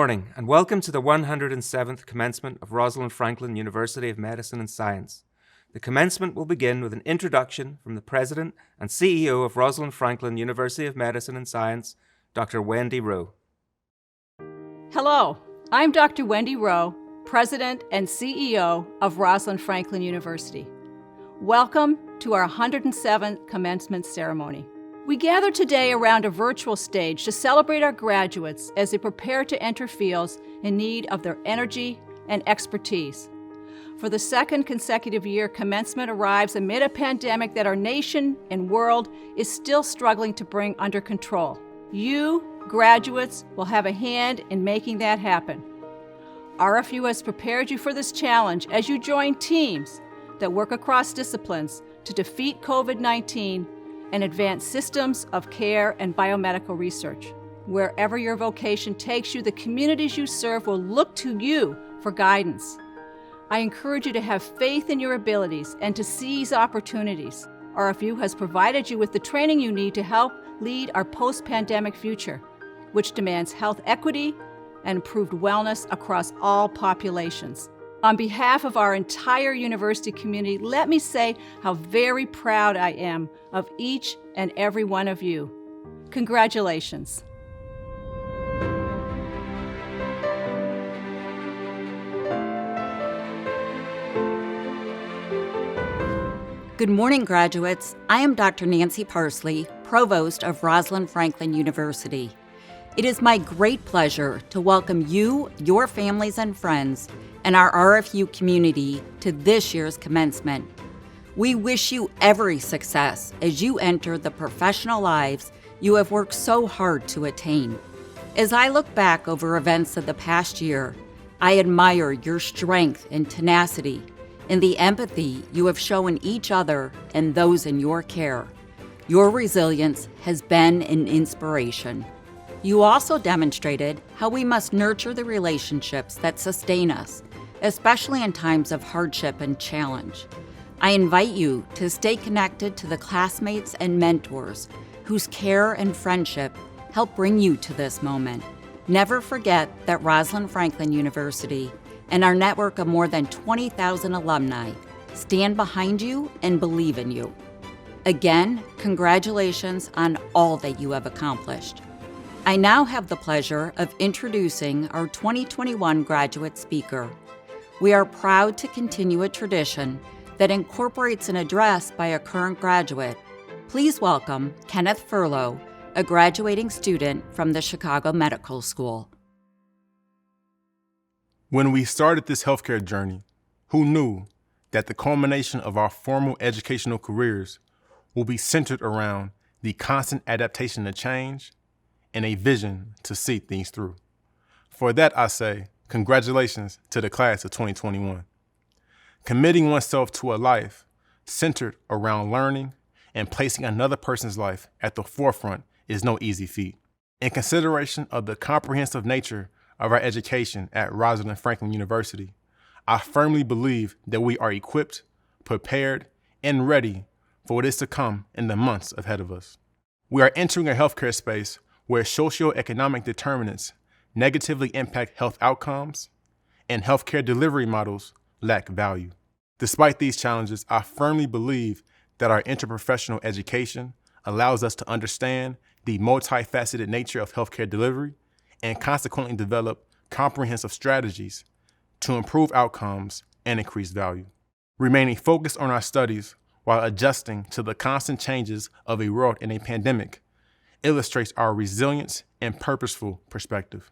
morning, and welcome to the 107th commencement of Rosalind Franklin University of Medicine and Science. The commencement will begin with an introduction from the President and CEO of Rosalind Franklin University of Medicine and Science, Dr. Wendy Rowe. Hello, I'm Dr. Wendy Rowe, President and CEO of Rosalind Franklin University. Welcome to our 107th commencement ceremony. We gather today around a virtual stage to celebrate our graduates as they prepare to enter fields in need of their energy and expertise. For the second consecutive year, commencement arrives amid a pandemic that our nation and world is still struggling to bring under control. You, graduates, will have a hand in making that happen. RFU has prepared you for this challenge as you join teams that work across disciplines to defeat COVID-19 and advance systems of care and biomedical research. Wherever your vocation takes you, the communities you serve will look to you for guidance. I encourage you to have faith in your abilities and to seize opportunities. RFU has provided you with the training you need to help lead our post-pandemic future, which demands health equity and improved wellness across all populations. On behalf of our entire university community, let me say how very proud I am of each and every one of you. Congratulations. Good morning, graduates. I am Dr. Nancy Parsley, Provost of Rosalind Franklin University. It is my great pleasure to welcome you, your families and friends, and our RFU community to this year's commencement. We wish you every success as you enter the professional lives you have worked so hard to attain. As I look back over events of the past year, I admire your strength and tenacity and the empathy you have shown each other and those in your care. Your resilience has been an inspiration. You also demonstrated how we must nurture the relationships that sustain us, especially in times of hardship and challenge. I invite you to stay connected to the classmates and mentors whose care and friendship help bring you to this moment. Never forget that Rosalind Franklin University and our network of more than 20,000 alumni stand behind you and believe in you. Again, congratulations on all that you have accomplished. I now have the pleasure of introducing our 2021 graduate speaker. We are proud to continue a tradition that incorporates an address by a current graduate. Please welcome Kenneth Furlow, a graduating student from the Chicago Medical School. When we started this healthcare journey, who knew that the culmination of our formal educational careers will be centered around the constant adaptation to change and a vision to see things through? For that, I say, congratulations to the class of 2021. Committing oneself to a life centered around learning and placing another person's life at the forefront is no easy feat. In consideration of the comprehensive nature of our education at Rosalind Franklin University, I firmly believe that we are equipped, prepared, and ready for what is to come in the months ahead of us. We are entering a healthcare space where socioeconomic determinants negatively impact health outcomes and healthcare delivery models lack value. Despite these challenges, I firmly believe that our interprofessional education allows us to understand the multifaceted nature of healthcare delivery and consequently develop comprehensive strategies to improve outcomes and increase value. Remaining focused on our studies while adjusting to the constant changes of a world in a pandemic illustrates our resilience and purposeful perspective.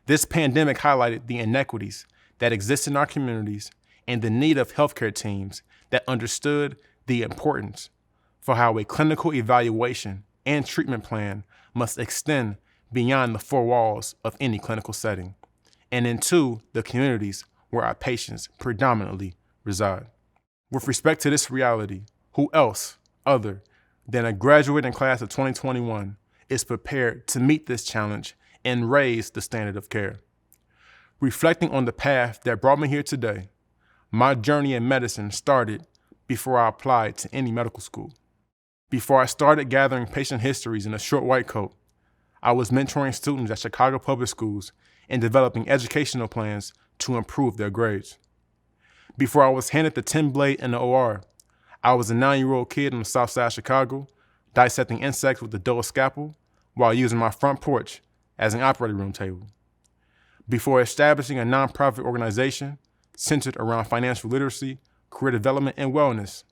This pandemic highlighted the inequities that exist in our communities and the need of healthcare teams that understood the importance for how a clinical evaluation and treatment plan must extend beyond the four walls of any clinical setting and into the communities where our patients predominantly reside. With respect to this reality, who else other than a graduating class of 2021 is prepared to meet this challenge and raise the standard of care? Reflecting on the path that brought me here today, my journey in medicine started before I applied to any medical school. Before I started gathering patient histories in a short white coat, I was mentoring students at Chicago public schools and developing educational plans to improve their grades. Before I was handed the 10 blade in the OR, I was a 9-year-old kid on the south side of Chicago, dissecting insects with a dull scalpel while using my front porch as an operating room table. Before establishing a nonprofit organization centered around financial literacy, career development, and wellness,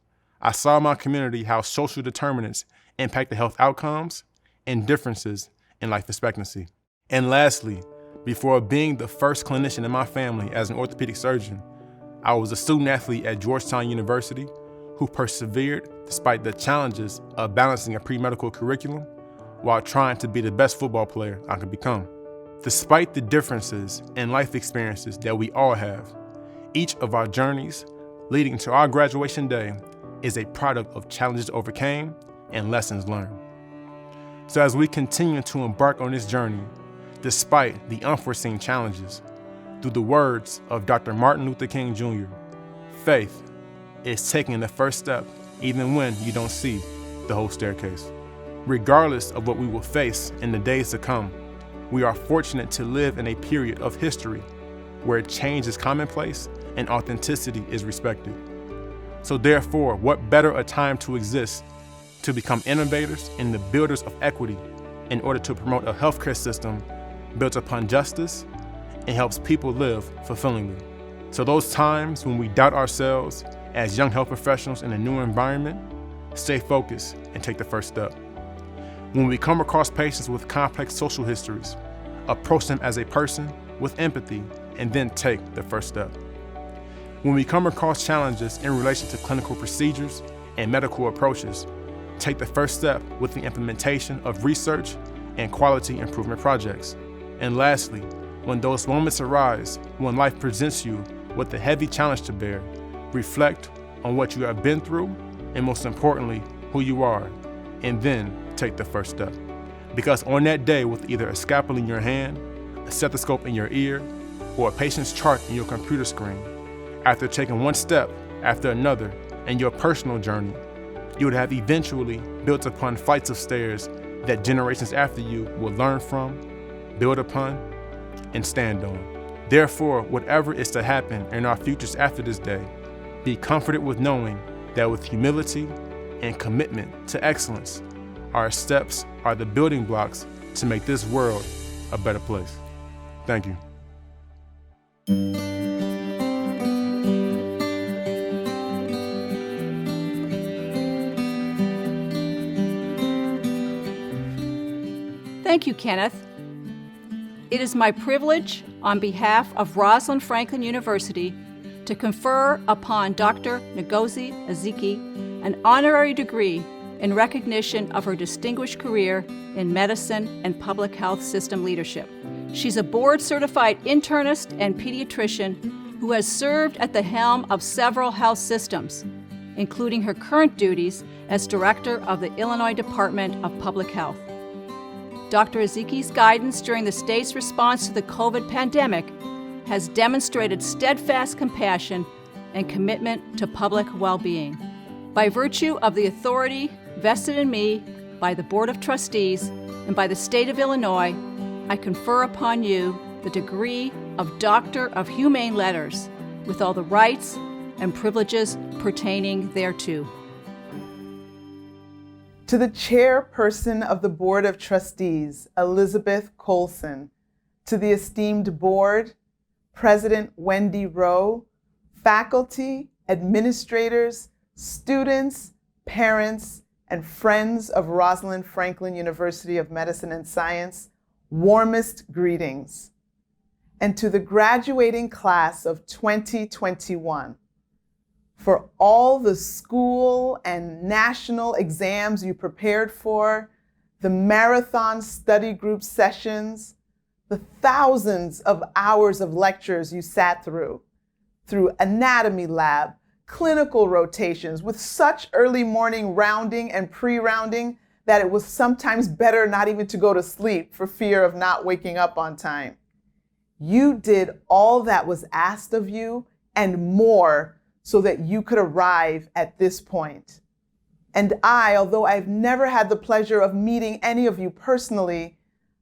I saw in my community how social determinants impact the health outcomes and differences in life expectancy. And lastly, before being the first clinician in my family as an orthopedic surgeon, I was a student athlete at Georgetown University who persevered despite the challenges of balancing a pre-medical curriculum while trying to be the best football player I could become. Despite the differences in life experiences that we all have, each of our journeys leading to our graduation day is a product of challenges overcame and lessons learned. So as we continue to embark on this journey, despite the unforeseen challenges, through the words of Dr. Martin Luther King Jr., faith is taking the first step even when you don't see the whole staircase. Regardless of what we will face in the days to come, we are fortunate to live in a period of history where change is commonplace and authenticity is respected. So therefore, what better a time to exist to become innovators and the builders of equity in order to promote a healthcare system built upon justice and helps people live fulfillingly. So those times when we doubt ourselves as young health professionals in a new environment, stay focused and take the first step. When we come across patients with complex social histories, approach them as a person with empathy and then take the first step. When we come across challenges in relation to clinical procedures and medical approaches, take the first step with the implementation of research and quality improvement projects. And lastly, when those moments arise, when life presents you with a heavy challenge to bear, reflect on what you have been through and most importantly, who you are, and then take the first step. Because on that day with either a scalpel in your hand, a stethoscope in your ear, or a patient's chart in your computer screen, after taking one step after another in your personal journey, you would have eventually built upon flights of stairs that generations after you will learn from, build upon, and stand on. Therefore, whatever is to happen in our futures after this day, be comforted with knowing that with humility and commitment to excellence, our steps are the building blocks to make this world a better place. Thank you. Thank you, Kenneth. It is my privilege, on behalf of Rosalind Franklin University, to confer upon Dr. Ngozi Ezike an honorary degree in recognition of her distinguished career in medicine and public health system leadership. She's a board-certified internist and pediatrician who has served at the helm of several health systems, including her current duties as director of the Illinois Department of Public Health. Dr. Ezike's guidance during the state's response to the COVID pandemic has demonstrated steadfast compassion and commitment to public well-being. By virtue of the authority vested in me by the Board of Trustees and by the state of Illinois, I confer upon you the degree of Doctor of Humane Letters with all the rights and privileges pertaining thereto. To the chairperson of the Board of Trustees, Elizabeth Colson, to the esteemed board, President Wendy Rowe, faculty, administrators, students, parents, and friends of Rosalind Franklin University of Medicine and Science, warmest greetings. And to the graduating class of 2021, for all the school and national exams you prepared for, the marathon study group sessions, the thousands of hours of lectures you sat through anatomy lab, clinical rotations with such early morning rounding and pre-rounding that it was sometimes better not even to go to sleep for fear of not waking up on time. You did all that was asked of you and more so that you could arrive at this point. And I, although I've never had the pleasure of meeting any of you personally,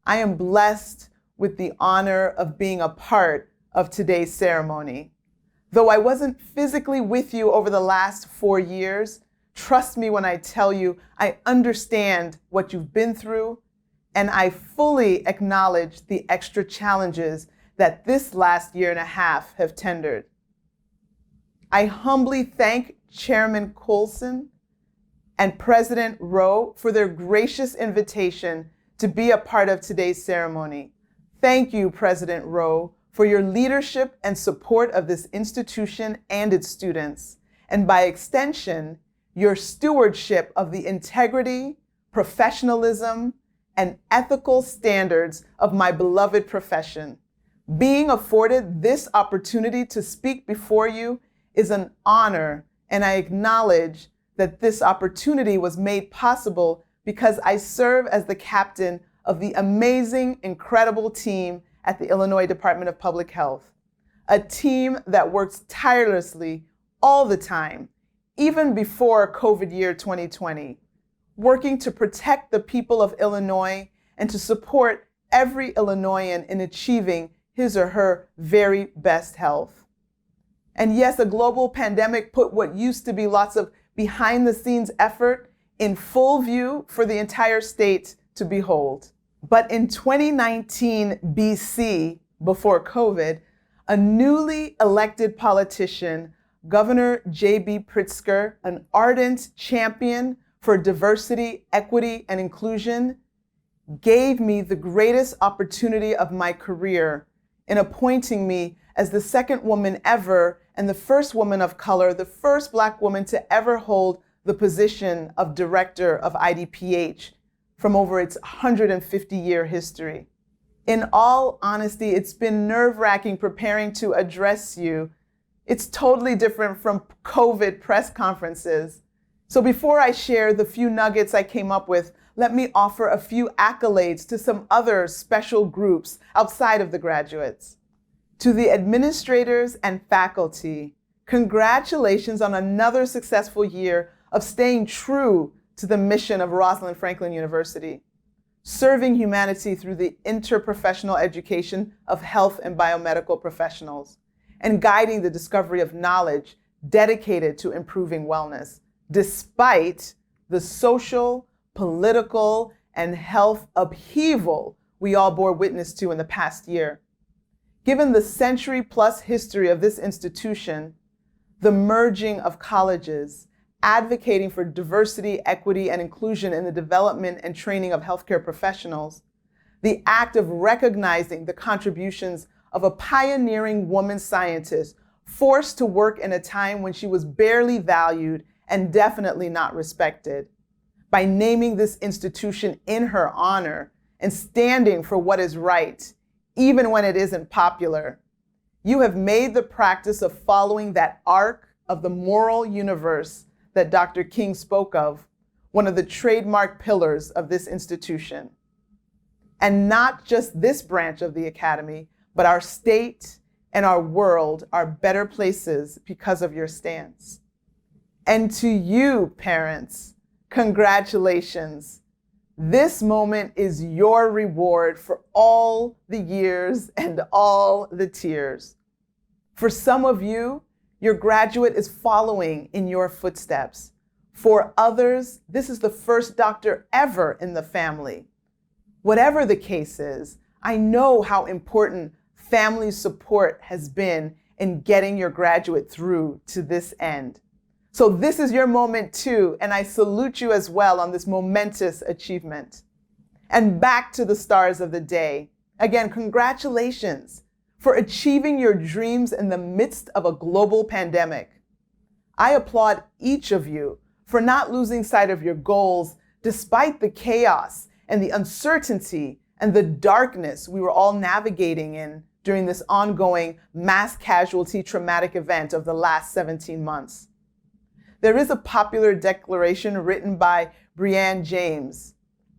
I am blessed with the honor of being a part of today's ceremony. Though I wasn't physically with you over the last 4 years, trust me when I tell you I understand what you've been through, and I fully acknowledge the extra challenges that this last year and a half have tendered. I humbly thank Chairman Coulson and President Rowe for their gracious invitation to be a part of today's ceremony. Thank you, President Rowe, for your leadership and support of this institution and its students, and by extension, your stewardship of the integrity, professionalism, and ethical standards of my beloved profession. Being afforded this opportunity to speak before you is an honor, and I acknowledge that this opportunity was made possible because I serve as the captain of the amazing, incredible team at the Illinois Department of Public Health, a team that works tirelessly all the time, even before COVID year 2020, working to protect the people of Illinois and to support every Illinoisan in achieving his or her very best health. And yes, a global pandemic put what used to be lots of behind-the-scenes effort in full view for the entire state to behold. But in 2019 BC, before COVID, a newly elected politician, Governor J.B. Pritzker, an ardent champion for diversity, equity, and inclusion, gave me the greatest opportunity of my career in appointing me as the second woman ever and the first woman of color, the first Black woman to ever hold the position of director of IDPH from over its 150-year history. In all honesty, it's been nerve-wracking preparing to address you. It's totally different from COVID press conferences. So before I share the few nuggets I came up with, let me offer a few accolades to some other special groups outside of the graduates. To the administrators and faculty, congratulations on another successful year of staying true to the mission of Rosalind Franklin University, serving humanity through the interprofessional education of health and biomedical professionals, and guiding the discovery of knowledge dedicated to improving wellness, despite the social, political, and health upheaval we all bore witness to in the past year. Given the century-plus history of this institution, the merging of colleges, advocating for diversity, equity, and inclusion in the development and training of healthcare professionals, the act of recognizing the contributions of a pioneering woman scientist forced to work in a time when she was barely valued and definitely not respected, by naming this institution in her honor and standing for what is right, even when it isn't popular. You have made the practice of following that arc of the moral universe that Dr. King spoke of one of the trademark pillars of this institution. And not just this branch of the academy, but our state and our world are better places because of your stance. And to you, parents, congratulations. This moment is your reward for all the years and all the tears. For some of you, your graduate is following in your footsteps. For others, this is the first doctor ever in the family. Whatever the case is, I know how important family support has been in getting your graduate through to this end. So this is your moment too, and I salute you as well on this momentous achievement. And back to the stars of the day. Again, congratulations for achieving your dreams in the midst of a global pandemic. I applaud each of you for not losing sight of your goals despite the chaos and the uncertainty and the darkness we were all navigating in during this ongoing mass casualty traumatic event of the last 17 months. There is a popular declaration written by Brianne James.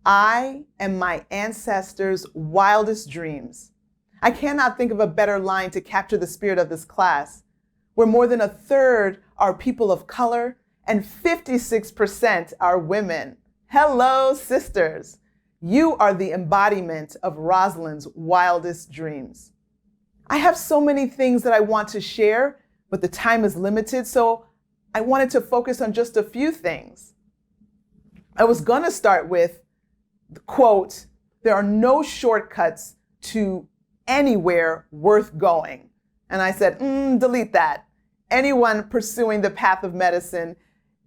I am my ancestors' wildest dreams. I cannot think of a better line to capture the spirit of this class, where more than a third are people of color and 56% are women. Hello, sisters. You are the embodiment of Rosalind's wildest dreams. I have so many things that I want to share, but the time is limited, so I wanted to focus on just a few things. I was going to start with the quote, "There are no shortcuts to anywhere worth going." And I said, delete that. Anyone pursuing the path of medicine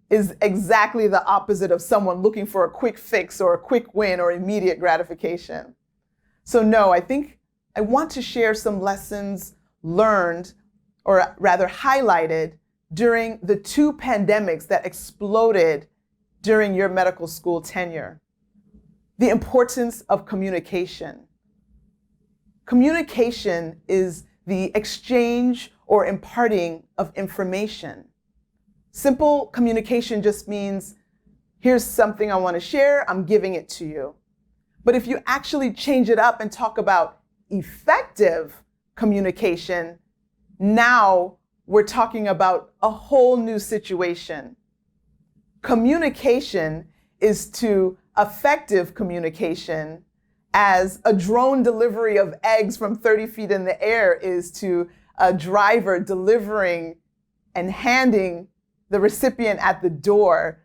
is exactly the opposite of someone looking for a quick fix or a quick win or immediate gratification. So no, I think I want to share some lessons learned, or rather highlighted, during the two pandemics that exploded during your medical school tenure. The importance of communication. Communication is the exchange or imparting of information. Simple communication just means, here's something I want to share, I'm giving it to you. But if you actually change it up and talk about effective communication, now we're talking about a whole new situation. Communication is to effective communication as a drone delivery of eggs from 30 feet in the air is to a driver delivering and handing the recipient at the door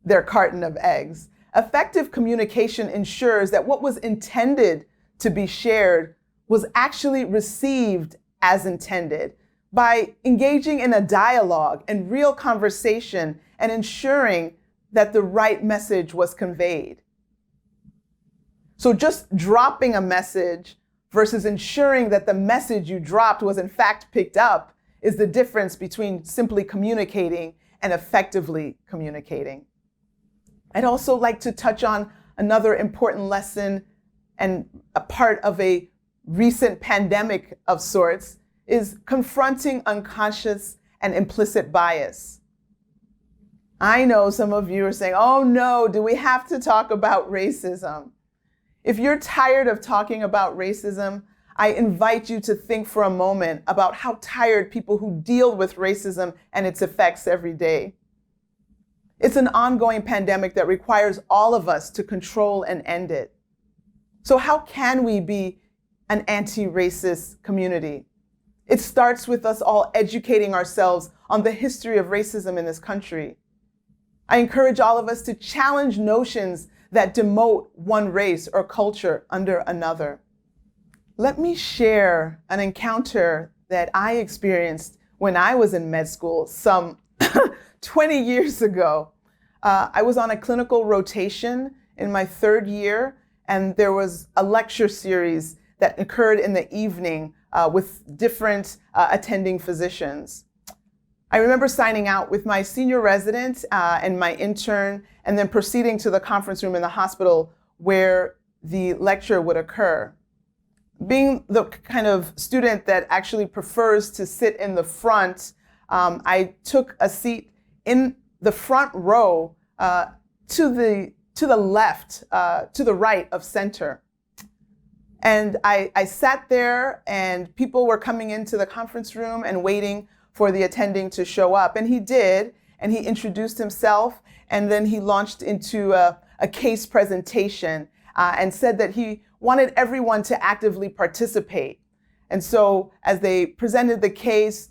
their carton of eggs. Effective communication ensures that what was intended to be shared was actually received as intended by engaging in a dialogue and real conversation and ensuring that the right message was conveyed. So just dropping a message versus ensuring that the message you dropped was in fact picked up is the difference between simply communicating and effectively communicating. I'd also like to touch on another important lesson and a part of a recent pandemic of sorts is confronting unconscious and implicit bias. I know some of you are saying, oh no, do we have to talk about racism? If you're tired of talking about racism, I invite you to think for a moment about how tired people who deal with racism and its effects every day. It's an ongoing pandemic that requires all of us to control and end it. So how can we be an anti-racist community? It starts with us all educating ourselves on the history of racism in this country. I encourage all of us to challenge notions that demote one race or culture under another. Let me share an encounter that I experienced when I was in med school some 20 years ago. I was on a clinical rotation in my third year, and there was a lecture series that occurred in the evening with different attending physicians. I remember signing out with my senior resident and my intern, and then proceeding to the conference room in the hospital where the lecture would occur. Being the kind of student that actually prefers to sit in the front, I took a seat in the front row to the left, to the right of center. And I sat there, and people were coming into the conference room and waiting for the attending to show up. And he did, and he introduced himself, and then he launched into a case presentation and said that he wanted everyone to actively participate. And so as they presented the case,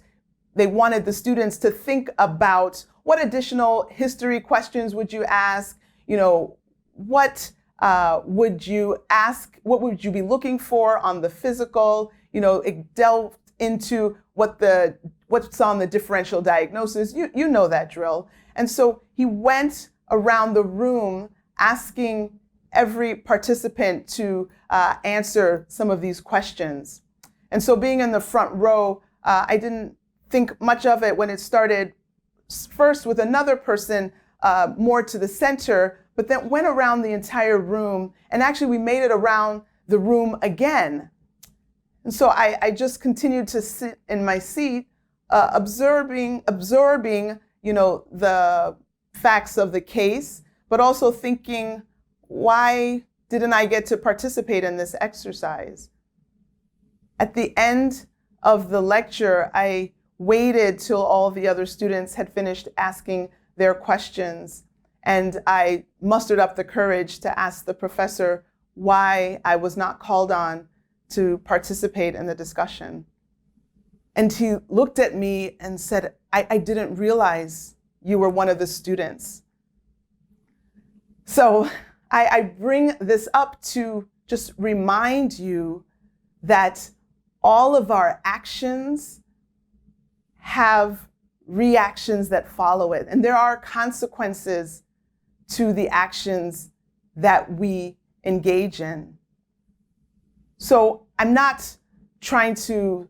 they wanted the students to think about what additional history questions would you ask, what would you ask, what would you be looking for on the physical, it delved into what's on the differential diagnosis. You know that drill. And so he went around the room asking every participant to answer some of these questions. And so being in the front row, I didn't think much of it when it started first with another person more to the center, but then went around the entire room, and actually we made it around the room again. And so I just continued to sit in my seat, absorbing, the facts of the case, but also thinking, why didn't I get to participate in this exercise? At the end of the lecture, I waited till all the other students had finished asking their questions, and I mustered up the courage to ask the professor why I was not called on to participate in the discussion. And he looked at me and said, I didn't realize you were one of the students. So I bring this up to just remind you that all of our actions have reactions that follow it. And there are consequences to the actions that we engage in. So I'm not trying to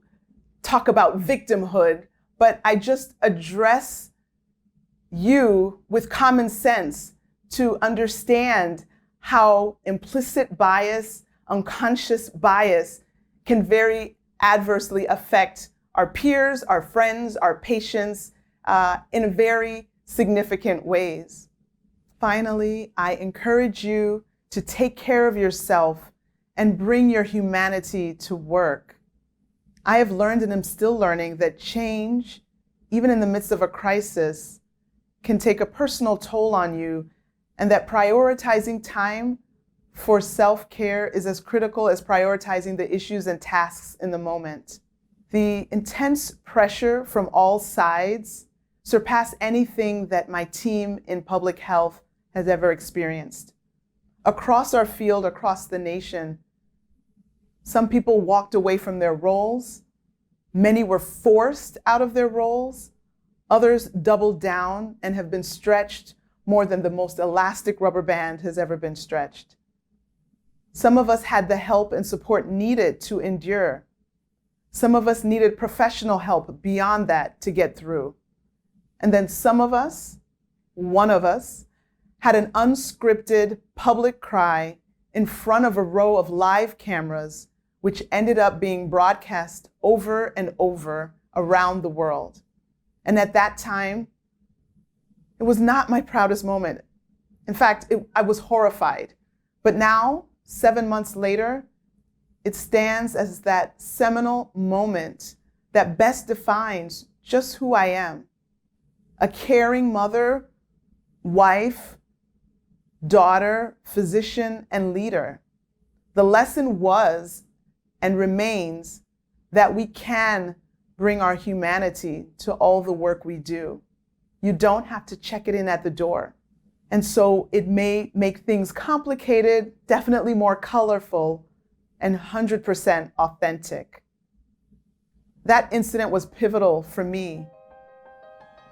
talk about victimhood, but I just address you with common sense to understand how implicit bias, unconscious bias can very adversely affect our peers, our friends, our patients in very significant ways. Finally, I encourage you to take care of yourself and bring your humanity to work. I have learned and am still learning that change, even in the midst of a crisis, can take a personal toll on you, and that prioritizing time for self-care is as critical as prioritizing the issues and tasks in the moment. The intense pressure from all sides surpass anything that my team in public health has ever experienced. Across our field, across the nation, some people walked away from their roles. Many were forced out of their roles. Others doubled down and have been stretched more than the most elastic rubber band has ever been stretched. Some of us had the help and support needed to endure. Some of us needed professional help beyond that to get through. And then some of us, one of us, had an unscripted public cry in front of a row of live cameras, which ended up being broadcast over and over around the world. And at that time, it was not my proudest moment. In fact, I was horrified. But now, 7 months later, it stands as that seminal moment that best defines just who I am. A caring mother, wife, daughter, physician, and leader. The lesson was and remains that we can bring our humanity to all the work we do. You don't have to check it in at the door. And so it may make things complicated, definitely more colorful, and 100% authentic. That incident was pivotal for me.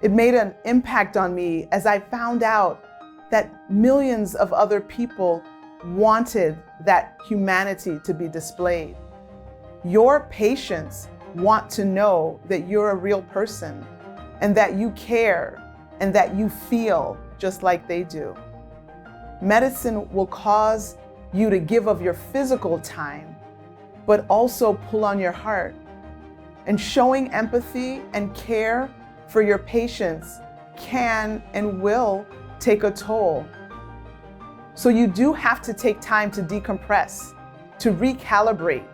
It made an impact on me as I found out that millions of other people wanted that humanity to be displayed. Your patients want to know that you're a real person and that you care and that you feel just like they do. Medicine will cause you to give of your physical time, but also pull on your heart. And showing empathy and care for your patients can and will take a toll. So you do have to take time to decompress, to recalibrate,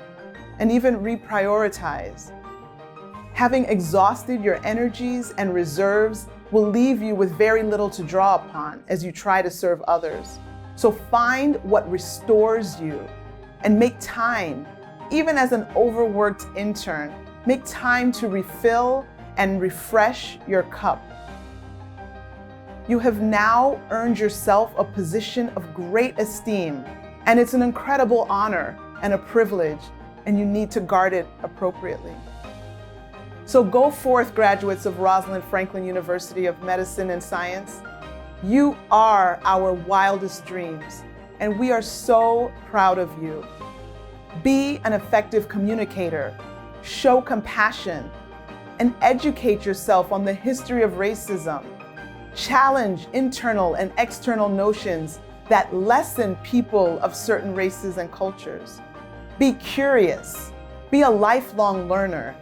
and even reprioritize. Having exhausted your energies and reserves will leave you with very little to draw upon as you try to serve others. So find what restores you and make time, even as an overworked intern, make time to refill and refresh your cup. You have now earned yourself a position of great esteem, and it's an incredible honor and a privilege, and you need to guard it appropriately. So go forth, graduates of Rosalind Franklin University of Medicine and Science. You are our wildest dreams, and we are so proud of you. Be an effective communicator, show compassion, and educate yourself on the history of racism. Challenge internal and external notions that lessen people of certain races and cultures. Be curious, be a lifelong learner,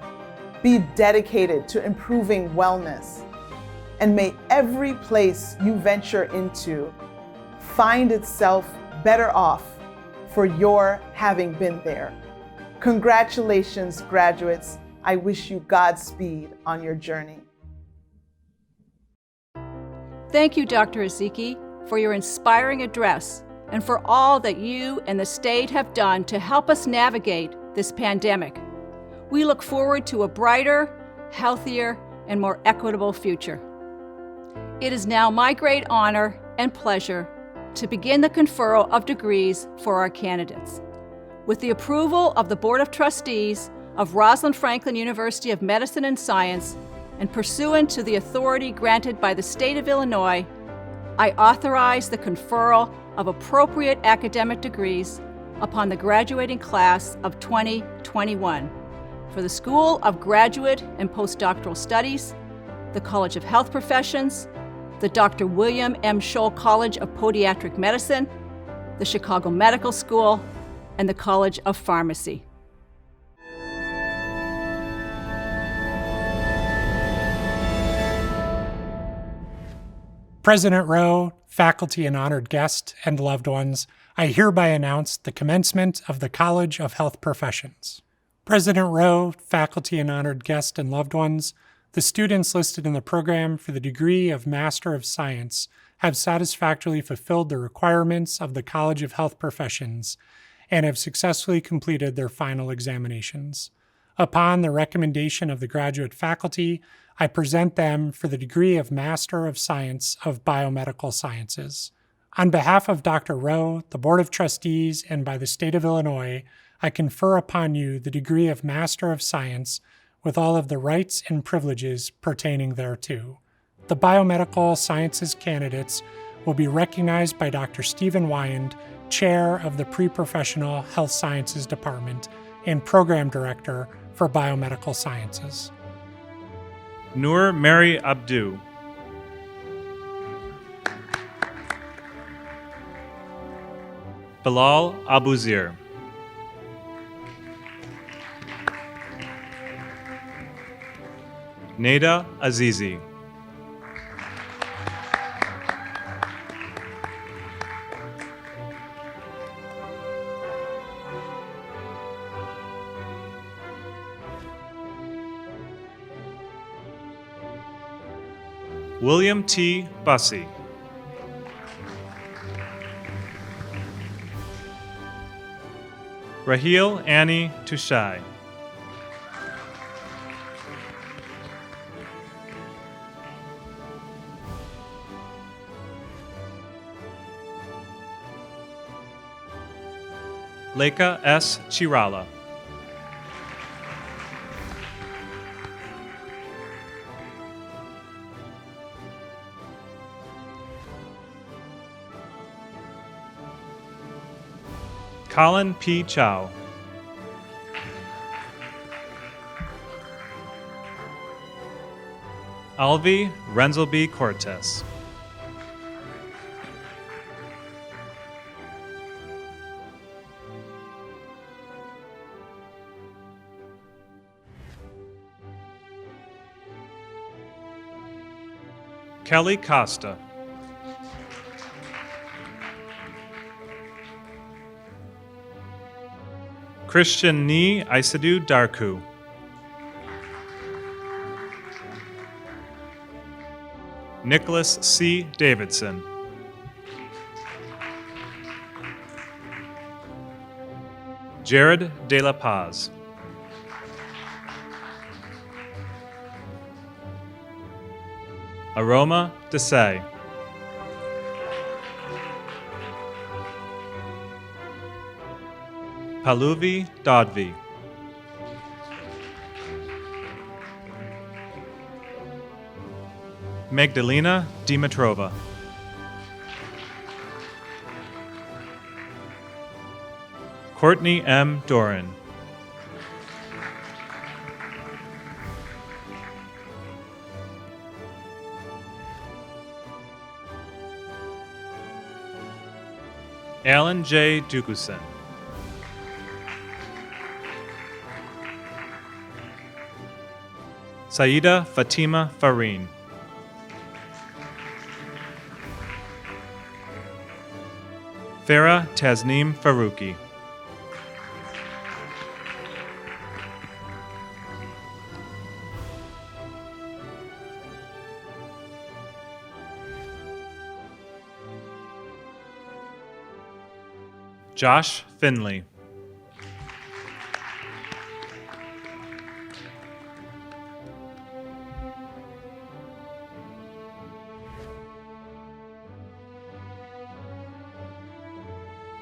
be dedicated to improving wellness, and may every place you venture into find itself better off for your having been there. Congratulations, graduates. I wish you Godspeed on your journey. Thank you, Dr. Ezeki, for your inspiring address and for all that you and the state have done to help us navigate this pandemic. We look forward to a brighter, healthier, and more equitable future. It is now my great honor and pleasure to begin the conferral of degrees for our candidates. With the approval of the Board of Trustees of Rosalind Franklin University of Medicine and Science, and pursuant to the authority granted by the state of Illinois, I authorize the conferral of appropriate academic degrees upon the graduating class of 2021 for the School of Graduate and Postdoctoral Studies, the College of Health Professions, the Dr. William M. Scholl College of Podiatric Medicine, the Chicago Medical School, and the College of Pharmacy. President Rowe, faculty and honored guests, and loved ones, I hereby announce the commencement of the College of Health Professions. President Rowe, faculty and honored guests, and loved ones, the students listed in the program for the degree of Master of Science have satisfactorily fulfilled the requirements of the College of Health Professions and have successfully completed their final examinations. Upon the recommendation of the graduate faculty, I present them for the degree of Master of Science of Biomedical Sciences. On behalf of Dr. Rowe, the Board of Trustees, and by the State of Illinois, I confer upon you the degree of Master of Science with all of the rights and privileges pertaining thereto. The Biomedical Sciences candidates will be recognized by Dr. Stephen Wyand, Chair of the Pre-Professional Health Sciences Department and Program Director for Biomedical Sciences. Noor Mary Abdu. Bilal Abuzir. Neda Azizi. William T. Bussey. Raheel Annie Tushai. Leka S. Chirala. Colin P. Chow. Alvi Renzelby Cortez. Kelly Costa. Christian Ni Aisadu Darku. Nicholas C. Davidson. Jared De La Paz. Aroma Desai. Paluvi Dodvi. Magdalena Dimitrova. Courtney M. Doran. Alan J. Dukusen. Saida Fatima Fareen. Farah Tasneem Faruqi. Josh Finley.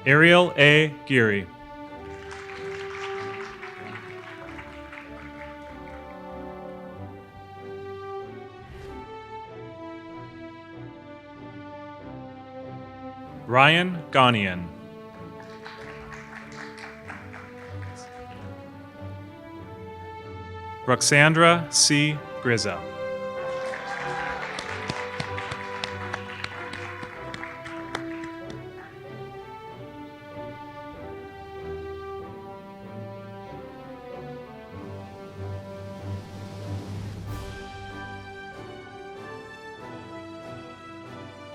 Ariel A. Geary. Ryan Ghanaian. Roxandra C. Grizza.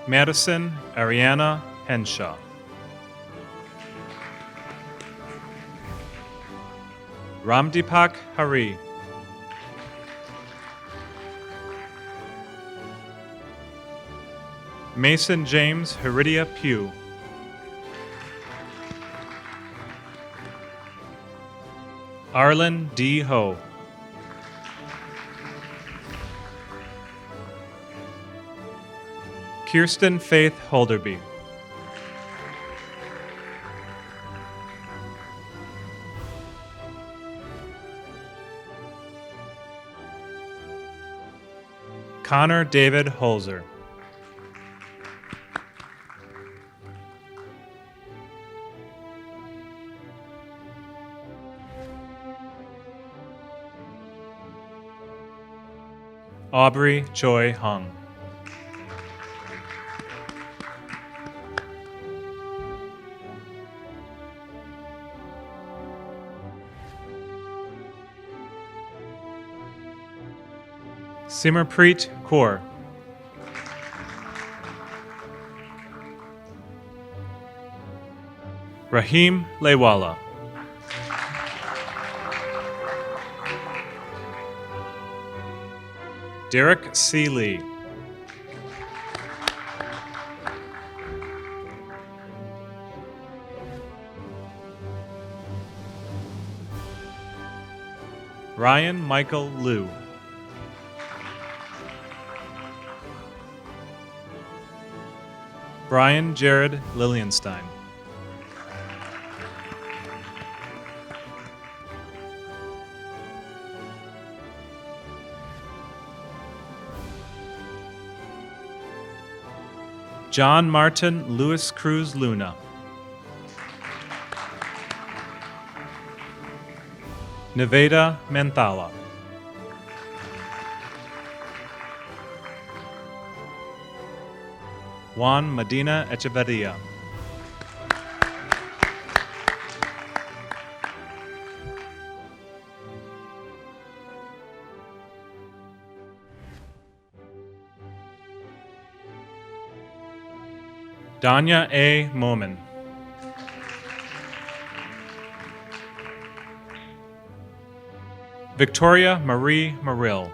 Madison Ariana Henshaw. Ramdeepak Hari. Mason James Heridia Pugh. Arlen D. Ho. Kirsten Faith Holderby. Connor David Holzer. Aubrey Choi Hung. Simarpreet Kaur. Rahim Lewala. Derek C. Lee. Ryan Michael Liu. Brian Jared Lilienstein. John Martin Lewis Cruz Luna. Nevada Manthala. Juan Medina Echeverria. Danya A. Momin. Victoria Marie Marill.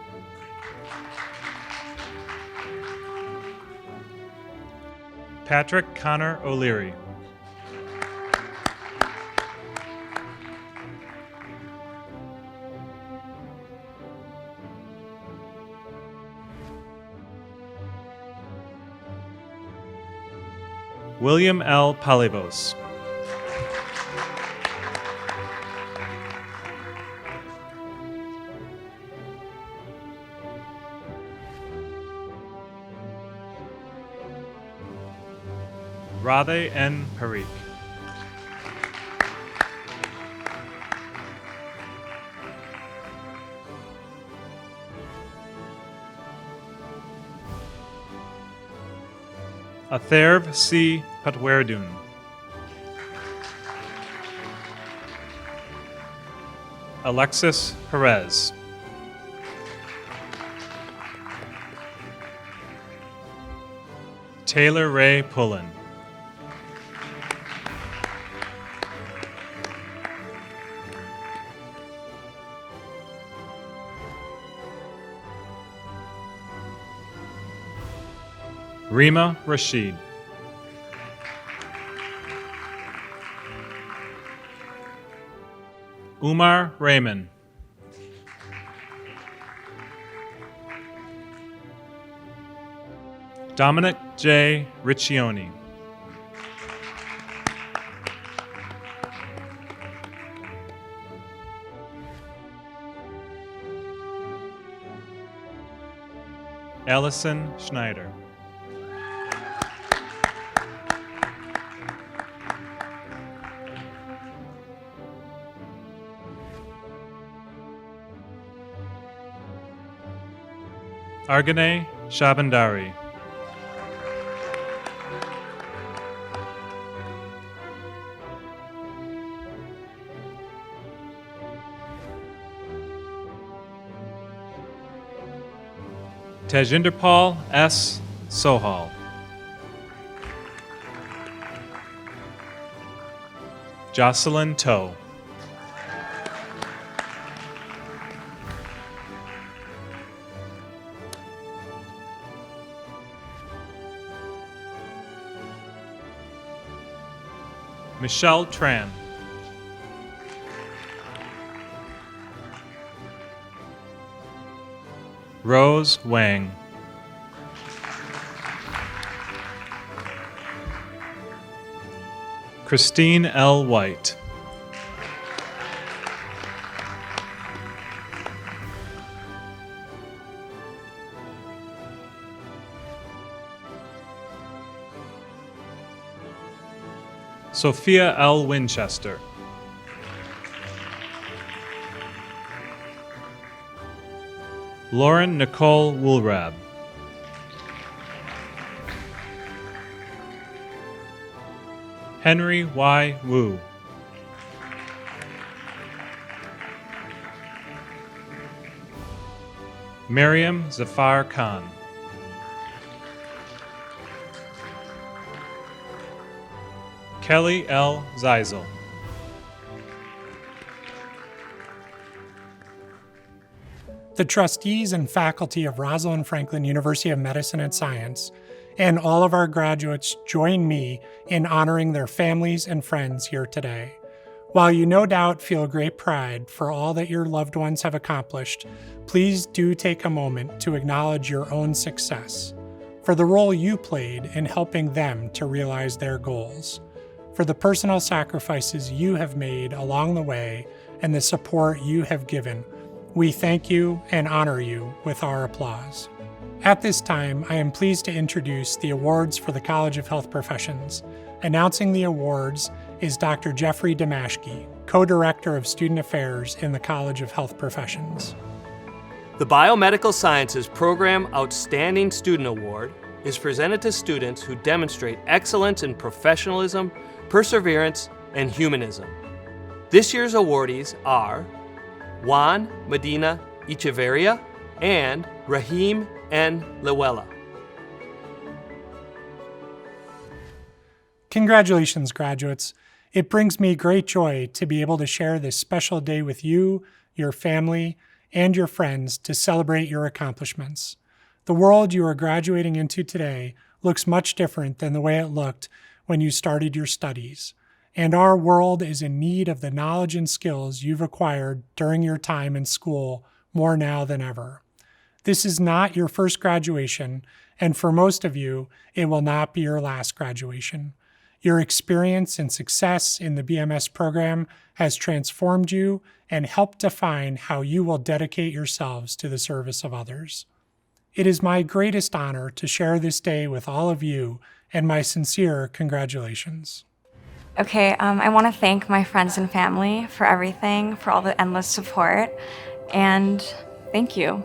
Patrick Connor O'Leary. William L. Palivos. Radhe N. Parikh. Atherv C. Patwerdun. Alexis Perez. Taylor Ray Pullen. Rima Rashid. Umar Raymond. Dominic J. Riccioni. Allison Schneider. Argane Shabandari. Tejinderpal S. Sohal. Jocelyn Toe. Michelle Tran. Rose Wang. Christine L. White. Sophia L. Winchester. Lauren Nicole Woolrab. Henry Y. Wu. Miriam Zafar Khan. Kelly L. Zeisel. The trustees and faculty of Rosalind Franklin University of Medicine and Science and all of our graduates join me in honoring their families and friends here today. While you no doubt feel great pride for all that your loved ones have accomplished, please do take a moment to acknowledge your own success, for the role you played in helping them to realize their goals, for the personal sacrifices you have made along the way and the support you have given. We thank you and honor you with our applause. At this time, I am pleased to introduce the awards for the College of Health Professions. Announcing the awards is Dr. Jeffrey Damashki, Co-Director of Student Affairs in the College of Health Professions. The Biomedical Sciences Program Outstanding Student Award is presented to students who demonstrate excellence in professionalism, perseverance, and humanism. This year's awardees are Juan Medina Echeverria and Rahim N. Lewella. Congratulations, graduates. It brings me great joy to be able to share this special day with you, your family, and your friends to celebrate your accomplishments. The world you are graduating into today looks much different than the way it looked when you started your studies, and our world is in need of the knowledge and skills you've acquired during your time in school more now than ever. This is not your first graduation, and for most of you, it will not be your last graduation. Your experience and success in the BMS program has transformed you and helped define how you will dedicate yourselves to the service of others. It is my greatest honor to share this day with all of you, and my sincere congratulations. Okay, I want to thank my friends and family for everything, for all the endless support, and thank you.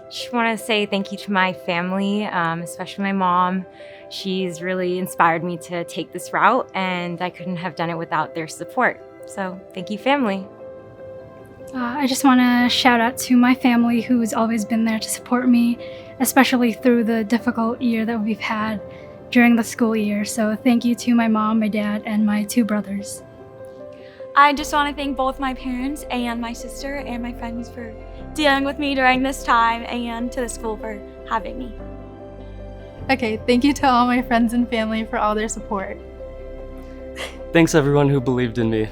Just want to say thank you to my family, especially my mom. She's really inspired me to take this route, and I couldn't have done it without their support. So thank you, family. I just want to shout out to my family who's always been there to support me, especially through the difficult year that we've had during the school year. So thank you to my mom, my dad, and my 2 brothers. I just want to thank both my parents and my sister and my friends for dealing with me during this time, and to the school for having me. Okay, thank you to all my friends and family for all their support. Thanks everyone who believed in me.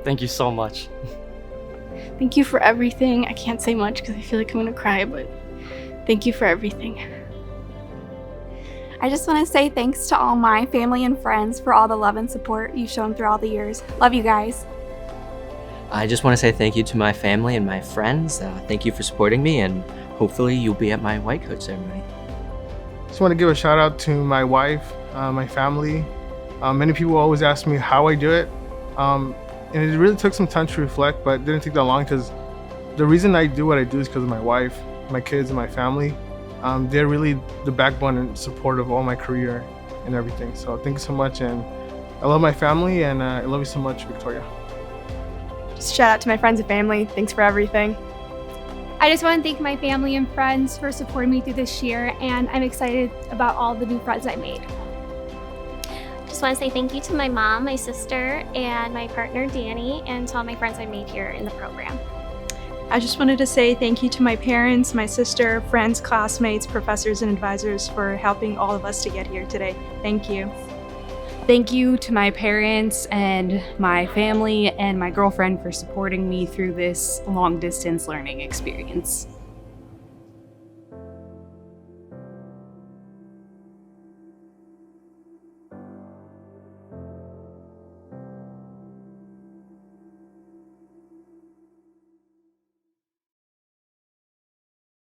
Thank you so much. Thank you for everything. I can't say much because I feel like I'm gonna cry, but thank you for everything. I just want to say thanks to all my family and friends for all the love and support you've shown through all the years. Love you guys. I just want to say thank you to my family and my friends. Thank you for supporting me, and hopefully you'll be at my white coat ceremony. Just want to give a shout out to my wife, my family. Many people always ask me how I do it. And it really took some time to reflect, but it didn't take that long because the reason I do what I do is because of my wife, my kids, and my family. They're really the backbone and support of all my career and everything. So thank you so much, and I love my family, and I love you so much, Victoria. Just shout out to my friends and family. Thanks for everything. I just want to thank my family and friends for supporting me through this year, and I'm excited about all the new friends I made. Just want to say thank you to my mom, my sister, and my partner Danny, and to all my friends I made here in the program. I just wanted to say thank you to my parents, my sister, friends, classmates, professors, and advisors for helping all of us to get here today. Thank you. Thank you to my parents and my family and my girlfriend for supporting me through this long-distance learning experience.